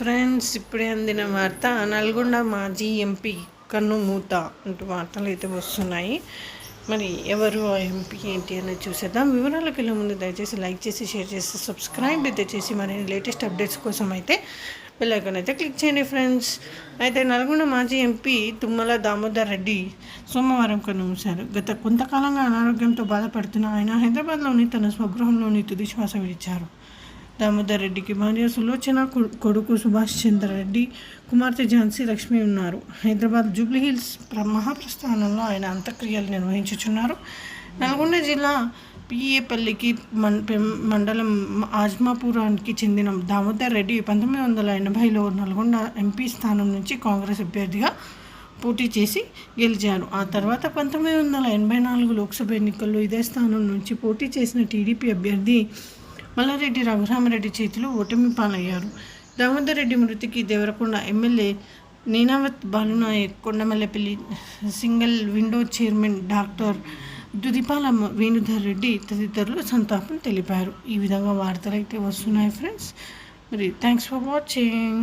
Friends, ఇప్పుడే అందిన వార్త. నల్గొండ మాజీ ఎంపీ కన్ను మూత అంటూ వార్తలు అయితే వస్తున్నాయి. మరి ఎవరు ఆ ఎంపీ ఏంటి అనేది చూసేద్దాం. వివరాలకు వెళ్ళే ముందు దయచేసి లైక్ చేసి, షేర్ చేసి, సబ్స్క్రైబ్ అయితే చేసి మరిన్ని లేటెస్ట్ అప్డేట్స్ కోసం అయితే బెల్ ఐకాన్ అయితే క్లిక్ చేయండి ఫ్రెండ్స్. అయితే నల్గొండ మాజీ ఎంపీ తుమ్మల దామోదర్ రెడ్డి సోమవారం కన్నుమూశారు. గత కొంతకాలంగా అనారోగ్యంతో బాధపడుతున్న ఆయన హైదరాబాద్లోని తన స్వగృహంలోని తుది శ్వాస విడిచారు. దామోదర్ రెడ్డికి భార్య సులోచన, కొడుకు సుభాష్ చంద్ర రెడ్డి, కుమార్తె ఝాన్సీ లక్ష్మి ఉన్నారు. హైదరాబాద్ జూబ్లీహిల్స్ మహాప్రస్థానంలో ఆయన అంత్యక్రియలు నిర్వహించుచున్నారు. నల్గొండ జిల్లా పిఏపల్లికి మండలం ఆజ్మాపురానికి చెందిన దామోదర్ రెడ్డి 1980లో నల్గొండ ఎంపీ స్థానం నుంచి కాంగ్రెస్ అభ్యర్థిగా పోటీ చేసి గెలిచారు. ఆ తర్వాత 1984 లోక్సభ ఎన్నికల్లో ఇదే స్థానం నుంచి పోటీ చేసిన టీడీపీ అభ్యర్థి మల్లారెడ్డి రఘురామరెడ్డి చేతిలో ఓటమి పాలయ్యారు. దామోదర్ రెడ్డి మృతికి Devarakonda MLA Neenavath Balunaik, Kondamallepally single window chairman doctor Dudipala Venudhar Reddy తదితరులు సంతాపం తెలిపారు. ఈ విధంగా వార్తలు అయితే వస్తున్నాయి ఫ్రెండ్స్. మరి థ్యాంక్స్ ఫర్ వాచింగ్.